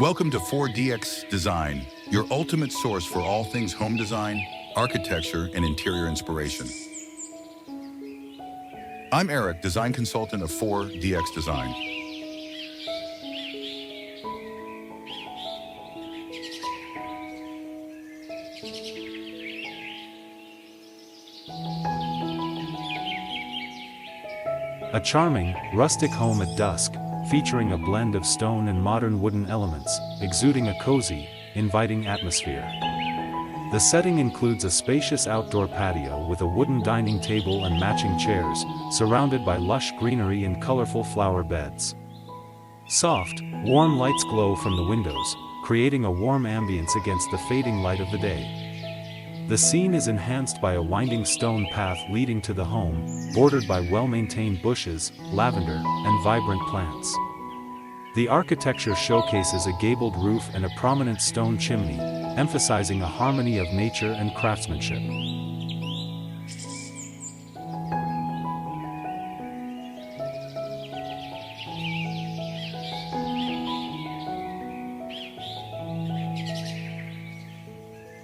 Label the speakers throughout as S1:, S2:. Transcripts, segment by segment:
S1: Welcome to 4DX Design, your ultimate source for all things home design, architecture, and interior inspiration. I'm Eric, design consultant of 4DX Design.
S2: A charming, rustic home at dusk, featuring a blend of stone and modern wooden elements, exuding a cozy, inviting atmosphere. The setting includes a spacious outdoor patio with a wooden dining table and matching chairs, surrounded by lush greenery and colorful flower beds. Soft, warm lights glow from the windows, creating a warm ambience against the fading light of the day. The scene is enhanced by a winding stone path leading to the home, bordered by well-maintained bushes, lavender, and vibrant plants. The architecture showcases a gabled roof and a prominent stone chimney, emphasizing a harmony of nature and craftsmanship.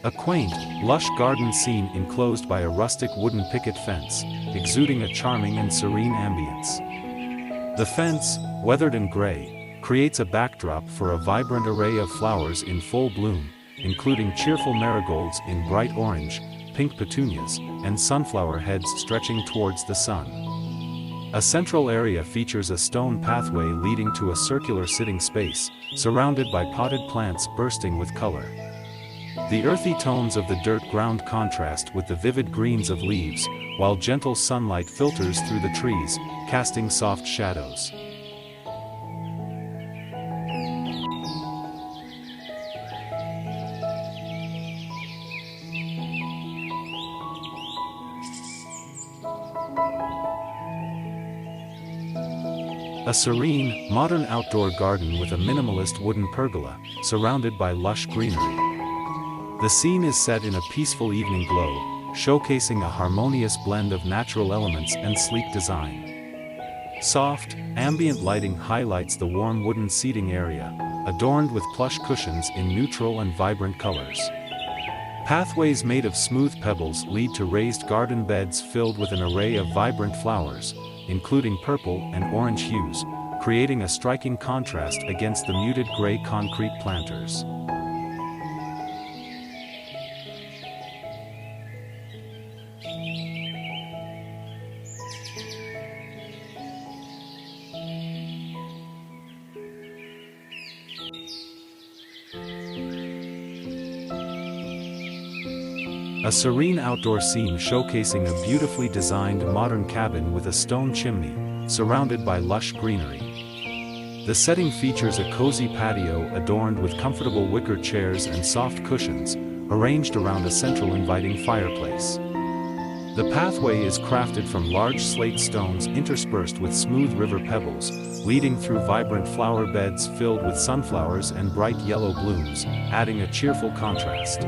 S2: A quaint, lush garden scene enclosed by a rustic wooden picket fence, exuding a charming and serene ambience. The fence, weathered and gray, creates a backdrop for a vibrant array of flowers in full bloom, including cheerful marigolds in bright orange, pink petunias, and sunflower heads stretching towards the sun. A central area features a stone pathway leading to a circular sitting space, surrounded by potted plants bursting with color. The earthy tones of the dirt ground contrast with the vivid greens of leaves, while gentle sunlight filters through the trees, casting soft shadows. A serene, modern outdoor garden with a minimalist wooden pergola, surrounded by lush greenery. The scene is set in a peaceful evening glow, showcasing a harmonious blend of natural elements and sleek design. Soft, ambient lighting highlights the warm wooden seating area, adorned with plush cushions in neutral and vibrant colors. Pathways made of smooth pebbles lead to raised garden beds filled with an array of vibrant flowers, including purple and orange hues, creating a striking contrast against the muted gray concrete planters. A serene outdoor scene showcasing a beautifully designed modern cabin with a stone chimney, surrounded by lush greenery. The setting features a cozy patio adorned with comfortable wicker chairs and soft cushions, arranged around a central inviting fireplace. The pathway is crafted from large slate stones interspersed with smooth river pebbles, leading through vibrant flower beds filled with sunflowers and bright yellow blooms, adding a cheerful contrast.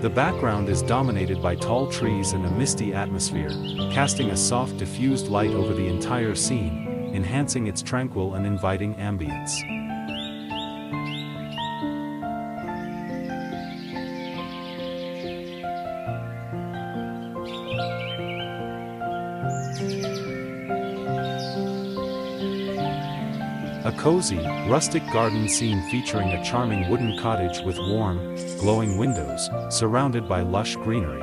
S2: The background is dominated by tall trees and a misty atmosphere, casting a soft diffused light over the entire scene, enhancing its tranquil and inviting ambience. A cozy, rustic garden scene featuring a charming wooden cottage with warm, glowing windows, surrounded by lush greenery.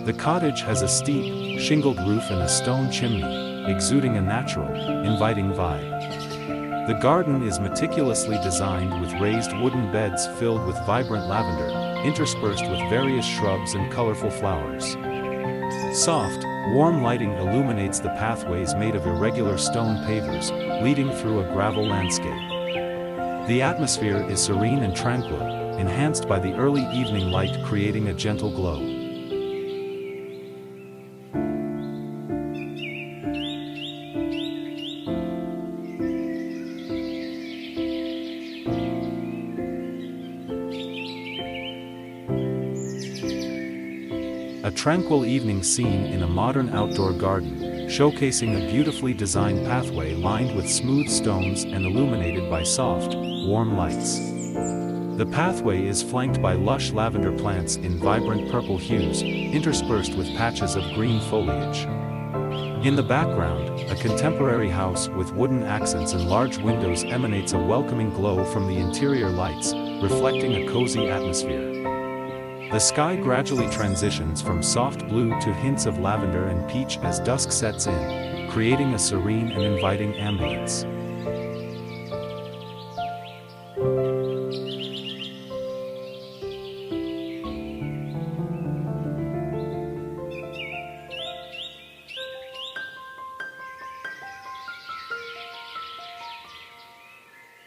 S2: The cottage has a steep, shingled roof and a stone chimney, exuding a natural, inviting vibe. The garden is meticulously designed with raised wooden beds filled with vibrant lavender, interspersed with various shrubs and colorful flowers. Soft, warm lighting illuminates the pathways made of irregular stone pavers, leading through a gravel landscape. The atmosphere is serene and tranquil, enhanced by the early evening light creating a gentle glow. A tranquil evening scene in a modern outdoor garden, showcasing a beautifully designed pathway lined with smooth stones and illuminated by soft, warm lights. The pathway is flanked by lush lavender plants in vibrant purple hues, interspersed with patches of green foliage. In the background, a contemporary house with wooden accents and large windows emanates a welcoming glow from the interior lights, reflecting a cozy atmosphere. The sky gradually transitions from soft blue to hints of lavender and peach as dusk sets in, creating a serene and inviting ambience.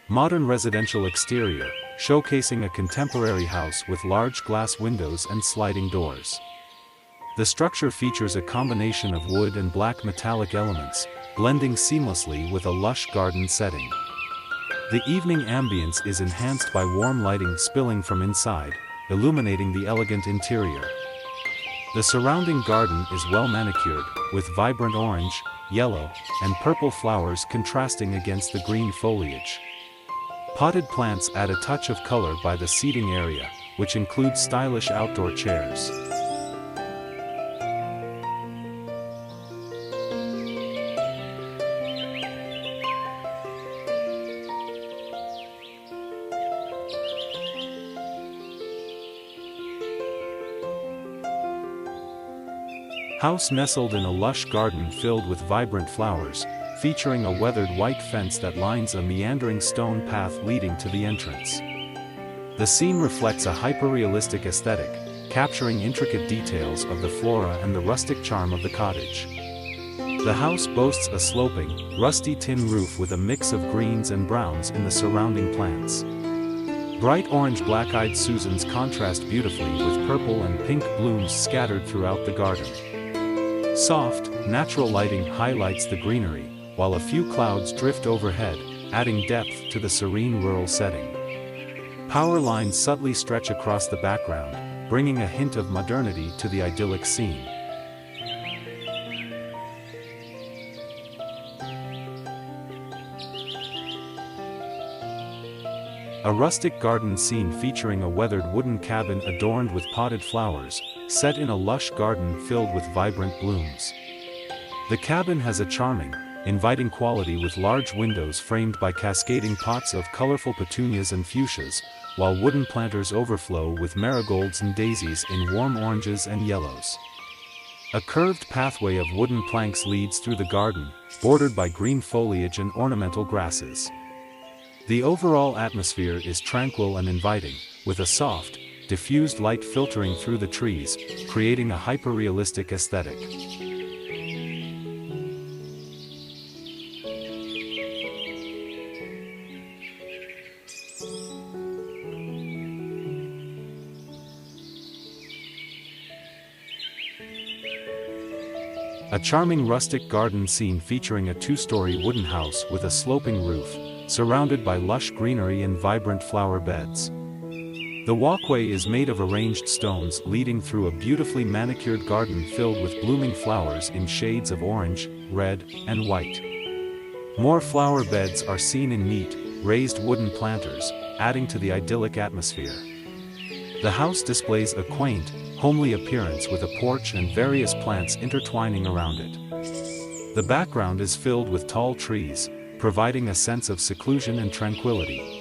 S2: Modern residential exterior, showcasing a contemporary house with large glass windows and sliding doors. The structure features a combination of wood and black metallic elements, blending seamlessly with a lush garden setting. The evening ambience is enhanced by warm lighting spilling from inside, illuminating the elegant interior. The surrounding garden is well manicured, with vibrant orange, yellow, and purple flowers contrasting against the green foliage. Potted plants add a touch of color by the seating area, which includes stylish outdoor chairs. House nestled in a lush garden filled with vibrant flowers, featuring a weathered white fence that lines a meandering stone path leading to the entrance. The scene reflects a hyperrealistic aesthetic, capturing intricate details of the flora and the rustic charm of the cottage. The house boasts a sloping, rusty tin roof with a mix of greens and browns in the surrounding plants. Bright orange black-eyed Susans contrast beautifully with purple and pink blooms scattered throughout the garden. Soft, natural lighting highlights the greenery, while a few clouds drift overhead, adding depth to the serene rural setting. Power lines subtly stretch across the background, bringing a hint of modernity to the idyllic scene. A rustic garden scene featuring a weathered wooden cabin adorned with potted flowers, set in a lush garden filled with vibrant blooms. The cabin has a charming, inviting quality with large windows framed by cascading pots of colorful petunias and fuchsias, while wooden planters overflow with marigolds and daisies in warm oranges and yellows. A curved pathway of wooden planks leads through the garden, bordered by green foliage and ornamental grasses. The overall atmosphere is tranquil and inviting, with a soft, diffused light filtering through the trees, creating a hyperrealistic aesthetic. A charming rustic garden scene featuring a two-story wooden house with a sloping roof, surrounded by lush greenery and vibrant flower beds. The walkway is made of arranged stones leading through a beautifully manicured garden filled with blooming flowers in shades of orange, red, and white. More flower beds are seen in neat, raised wooden planters, adding to the idyllic atmosphere. The house displays a quaint, homely appearance with a porch and various plants intertwining around it. The background is filled with tall trees, providing a sense of seclusion and tranquility.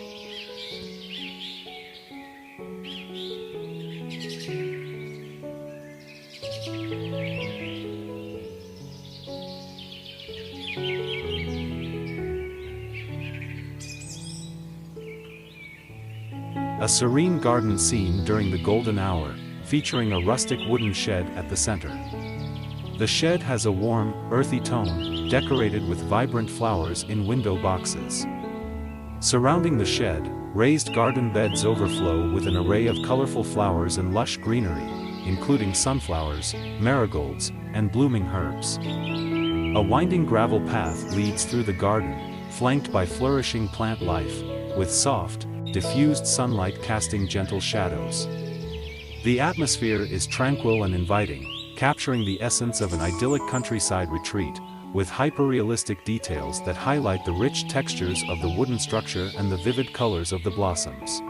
S2: A serene garden scene during the golden hour, featuring a rustic wooden shed at the center. The shed has a warm, earthy tone, decorated with vibrant flowers in window boxes. Surrounding the shed, raised garden beds overflow with an array of colorful flowers and lush greenery, including sunflowers, marigolds, and blooming herbs. A winding gravel path leads through the garden, flanked by flourishing plant life, with soft, diffused sunlight casting gentle shadows. The atmosphere is tranquil and inviting, capturing the essence of an idyllic countryside retreat, with hyperrealistic details that highlight the rich textures of the wooden structure and the vivid colors of the blossoms.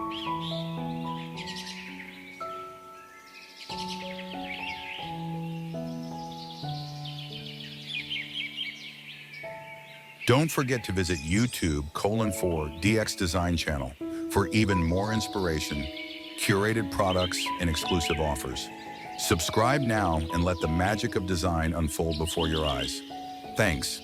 S1: Don't forget to visit YouTube:4DX Design channel for even more inspiration, curated products, and exclusive offers. Subscribe now and let the magic of design unfold before your eyes. Thanks.